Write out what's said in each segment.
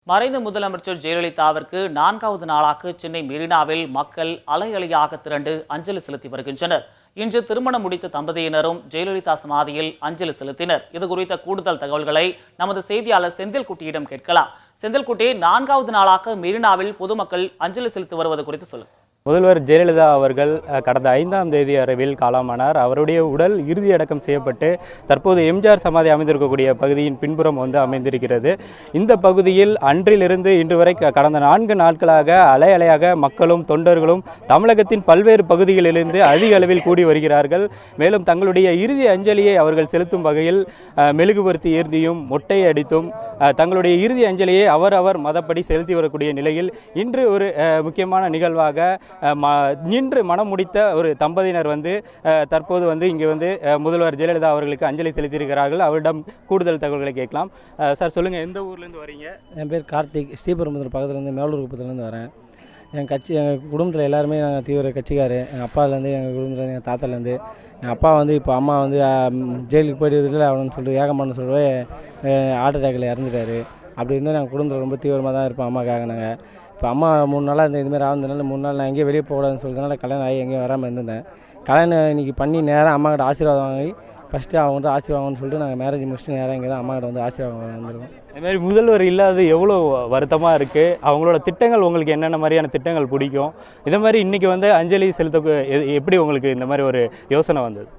மறைந்த முதலமைச்சர் ஜெயலலிதாவிற்கு 4வது நாளாக சென்னை மெரினாவில் மக்கள் அலையலையாக திரண்டு அஞ்சலி செலுத்தி வருகின்றனர். இன்று திருமணம் முடித்த தம்பதியினரும் ஜெயலலிதா சமாதியில் அஞ்சலி செலுத்தினர். இது குறித்த கூடுதல் தகவல்களை நமது செய்தியாளர் செந்தில்குட்டியிடம் கேட்கலாம். செந்தில்குட்டி, 4வது நாளாக மெரினாவில் பொதுமக்கள் அஞ்சலி செலுத்தி வருவது குறித்து சொல்லுங்கள். முதல்வர் ஜெயலலிதா அவர்கள் கடந்த 5ஆம் தேதி இரவில் காலமானார். அவருடைய உடல் இறுதி அடக்கம் செய்யப்பட்டு தற்போது எம்ஜிஆர் சமாதி அமைந்திருக்கக்கூடிய பகுதியின் பின்புறம் அமைந்திருக்கிறது. இந்த பகுதியில் அன்றிலிருந்து இன்று வரை கடந்த 4 நாட்களாக அலை அலையாக மக்களும் தொண்டர்களும் தமிழகத்தின் பல்வேறு பகுதிகளிலிருந்து அதிக அளவில் கூடி வருகிறார்கள். மேலும் தங்களுடைய இறுதி அஞ்சலியை அவர்கள் செலுத்தும் வகையில் மெழுகுபர்த்தி ஏந்தியும் மொட்டை அடித்தும் தங்களுடைய இறுதி அஞ்சலியை அவரவர் மதப்படி செலுத்தி வரக்கூடிய நிலையில் இன்று ஒரு முக்கியமான நிகழ்வாக நின்று மனம் முடித்த ஒரு தம்பதியினர் தற்போது இங்கே முதல்வர் ஜெயலலிதா அவர்களுக்கு அஞ்சலி செலுத்தியிருக்கிறார்கள். அவரிடம் கூடுதல் தகவல்களை கேட்கலாம். சார், சொல்லுங்கள், எந்த ஊர்லேருந்து வரீங்க? என் பேர் கார்த்திக். ஸ்ரீபெரும்புதூர் பக்கத்துலேருந்து மேலூர் குப்பத்துலேருந்து வரேன். எங்கள் குடும்பத்தில் எல்லாருமே நாங்கள் தீவிர கட்சிக்காரு. எங்கள் அப்பாலேருந்து, எங்கள் குடும்பத்துலேருந்து, எங்கள் தாத்தாலேருந்து. எங்கள் அப்பா இப்போ அம்மா ஜெயிலுக்கு போய்ட்டு விடுதலை ஆகணும்னு சொல்லிட்டு ஏகமானு சொல்லவே ஹார்ட் அட்டாக்கில் இறந்துட்டார். அப்படி இருந்தால் நாங்கள் குடும்பத்தில் ரொம்ப தீவிரமாக தான் இருப்போம் அம்மாக்காக. நாங்கள் இப்போ அம்மா 3 நாளாக இதுமாதிரி ஆகுதுனால 3 நாள் நான் எங்கேயும் வெளியே போகக்கூடாதுன்னு சொல்லிட்டனால கல்யாணம் ஆகி எங்கேயும் வராமல் இருந்திருந்தேன். கல்யாணம் இன்றைக்கி பண்ணி நேராக அம்மாக்கிட்ட ஆசீர்வாதம் வாங்கி ஃபஸ்ட்டு அவங்க ஆசீர்வாதம்னு சொல்லிட்டு நாங்கள் மேரேஜ் முடிச்சுட்டு நேராக இங்கே தான் அம்மாக்கிட்ட ஆசீர்வாதம் வந்திருக்கோம். இதுமாதிரி முதல்வர் இல்லாத எவ்வளோ வருத்தமாக இருக்குது. அவங்களோட திட்டங்கள் உங்களுக்கு என்னென்ன மாதிரியான திட்டங்கள் பிடிக்கும்? இதே மாதிரி இன்றைக்கி அஞ்சலி செலுத்த எப்படி உங்களுக்கு இந்த மாதிரி ஒரு யோசனை வந்தது?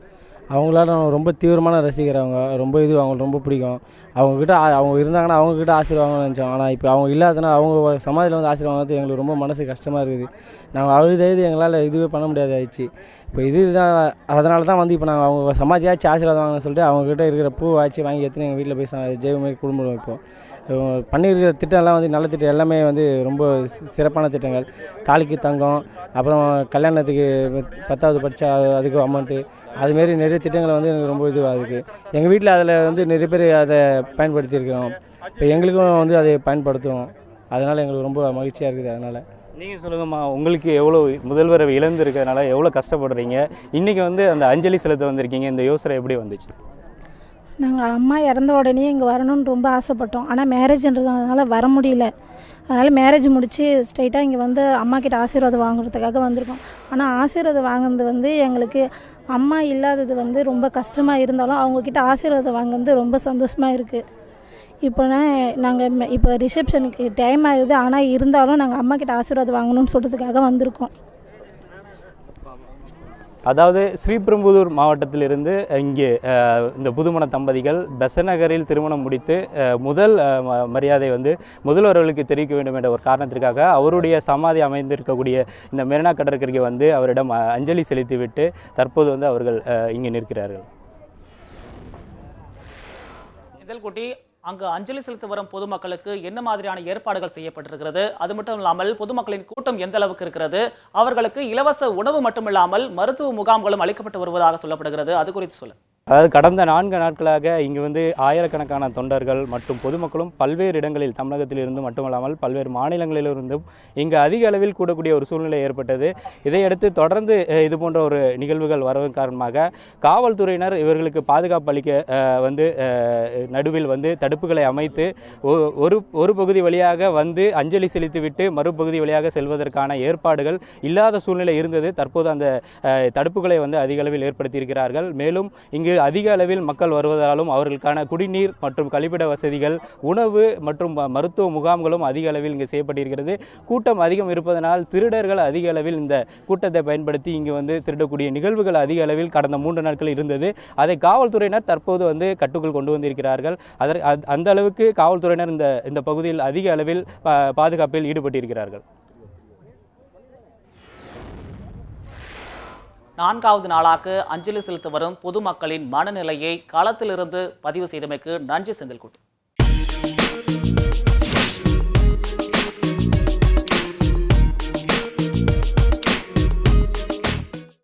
அவங்களால ரொம்ப தீவிரமான ரசிகர். அவங்க அவங்களுக்கு ரொம்ப பிடிக்கும். அவங்கக்கிட்ட அவங்க இருந்தாங்கன்னா அவங்கக்கிட்ட ஆசீர்வாதம்னு நினச்சோம். ஆனால் இப்போ அவங்க இல்லாதனா அவங்க சமாதியில் ஆசீர்வாதம் எங்களுக்கு ரொம்ப மனசு கஷ்டமாக இருக்குது. நாங்கள் அழுது எங்களால் இதுவே பண்ண முடியாது ஆயிடுச்சு. இப்போ இது தான், அதனால தான் இப்போ நாங்கள் அவங்க சமாதியாச்சு ஆசீர்வாதம் வாங்கன்னு சொல்லிட்டு அவங்கக்கிட்ட இருக்கிற பூ ஆச்சு வாங்கி எடுத்துன்னு எங்கள் வீட்டில் போய் ஜெயமாரி குடும்பம் வைப்போம். பண்ணியிருக்கிற திட்டம்லாம் நல்ல திட்டம் எல்லாமே ரொம்ப சிறப்பான திட்டங்கள். தாலிக்கு தங்கம், அப்புறம் கல்யாணத்துக்கு 10வது படித்தா அதுக்கு அமௌண்ட்டு, அதுமாரி நிறைய திட்டங்களை எனக்கு ரொம்ப இதுவாக இருக்குது. எங்கள் வீட்டில் அதில் நிறைய பேர் அதை பயன்படுத்தியிருக்கிறோம். இப்போ எங்களுக்கும் அதை பயன்படுத்துவோம். அதனால் எங்களுக்கு ரொம்ப மகிழ்ச்சியாக இருக்குது. அதனால் நீங்கள் சொல்லுங்கம்மா, உங்களுக்கு எவ்வளோ முதல்வரை இழந்திருக்கிறதுனால எவ்வளோ கஷ்டப்படுறீங்க? இன்றைக்கி அந்த அஞ்சலி செலுத்த வந்திருக்கீங்க. இந்த யோசனை எப்படி வந்துச்சு? நாங்கள் அம்மா இறந்த உடனே இங்கே வரணும்னு ரொம்ப ஆசைப்பட்டோம். ஆனால் மேரேஜ்ன்றதுனால வர முடியல. அதனால் மேரேஜ் முடித்து ஸ்ட்ரைட்டாக இங்கே அம்மாக்கிட்ட ஆசீர்வாதம் வாங்குறதுக்காக வந்திருக்கோம். ஆனால் ஆசீர்வாதம் வாங்குறது எங்களுக்கு அம்மா இல்லாதது ரொம்ப கஷ்டமாக இருந்தாலும் அவங்கக்கிட்ட ஆசீர்வாதம் வாங்குறது ரொம்ப சந்தோஷமாக இருக்குது. நாங்கள் இப்போ ரிசப்ஷனுக்கு டைம் ஆகிடுது. ஆனால் இருந்தாலும் நாங்கள் அம்மாக்கிட்ட ஆசீர்வாதம் வாங்கணும்னு சொல்கிறதுக்காக வந்திருக்கோம். அதாவது ஸ்ரீபெரும்புதூர் மாவட்டத்திலிருந்து இங்கே இந்த புதுமண தம்பதிகள் பெசநகரில் திருமணம் முடித்து முதல் மரியாதை முதல்வர்களுக்கு தெரிவிக்க வேண்டும் என்ற ஒரு காரணத்திற்காக அவருடைய சமாதி அமைந்திருக்கக்கூடிய இந்த மெரினா கடற்கரைக்கு அவரிடம் அஞ்சலி செலுத்திவிட்டு தற்போது அவர்கள் இங்கே நிற்கிறார்கள். செந்தில்குட்டி, அங்கு அஞ்சலி செலுத்த வரும் பொதுமக்களுக்கு என்ன மாதிரியான ஏற்பாடுகள் செய்யப்பட்டிருக்கிறது? அது மட்டும் இல்லாமல் பொதுமக்களின் கூட்டம் எந்த அளவுக்கு இருக்கிறது? அவர்களுக்கு இலவச உணவு மட்டுமில்லாமல் மருத்துவ முகாம்களும் அளிக்கப்பட்டு வருவதாக சொல்லப்படுகிறது. அது குறித்து சொல்ல. அதாவது கடந்த 4 நாட்களாக இங்கு ஆயிரக்கணக்கான தொண்டர்கள் மற்றும் பொதுமக்களும் பல்வேறு இடங்களில் தமிழகத்திலிருந்து மட்டுமல்லாமல் பல்வேறு மாநிலங்களிலிருந்தும் இங்கு அதிக அளவில் கூடக்கூடிய ஒரு சூழ்நிலை ஏற்பட்டது. இதையடுத்து தொடர்ந்து இது போன்ற ஒரு நிகழ்வுகள் வரவதன் காரணமாக காவல்துறையினர் இவர்களுக்கு பாதுகாப்பு அளிக்க நடுவில் தடுப்புகளை அமைத்து ஒரு பகுதி வழியாக அஞ்சலி செலுத்திவிட்டு மறுபகுதி வழியாக செல்வதற்கான ஏற்பாடுகள் இல்லாத சூழ்நிலை இருந்தது. தற்போது அந்த தடுப்புகளை அதிக அளவில் ஏற்படுத்தியிருக்கிறார்கள். மேலும் இங்கு அதிக அளவில் மக்கள் வருவதாலும் அவர்களுக்கான குடிநீர் மற்றும் கழிப்பிட வசதிகள், உணவு மற்றும் மருத்துவ முகாம்களும் அதிக அளவில் இங்கு செய்யப்பட்டிருக்கிறது. கூட்டம் அதிகம் இருப்பதனால் திருடர்கள் அதிக அளவில் இந்த கூட்டத்தை பயன்படுத்தி இங்கு திருடக்கூடிய நிகழ்வுகள் அதிக அளவில் கடந்த 3 நாட்கள் இருந்தது. அதை காவல்துறையினர் தற்போது கட்டுக்குள் கொண்டு வந்திருக்கிறார்கள். அந்த அளவுக்கு காவல்துறையினர் இந்த பகுதியில் அதிக அளவில் பாதுகாப்பில் ஈடுபட்டிருக்கிறார்கள். 4வது நாளாக அஞ்சலி செலுத்த வரும் பொதுமக்களின் மனநிலையை களத்திலிருந்து பதிவு செய்தமைக்கு நன்றி செந்தில்குட்டி.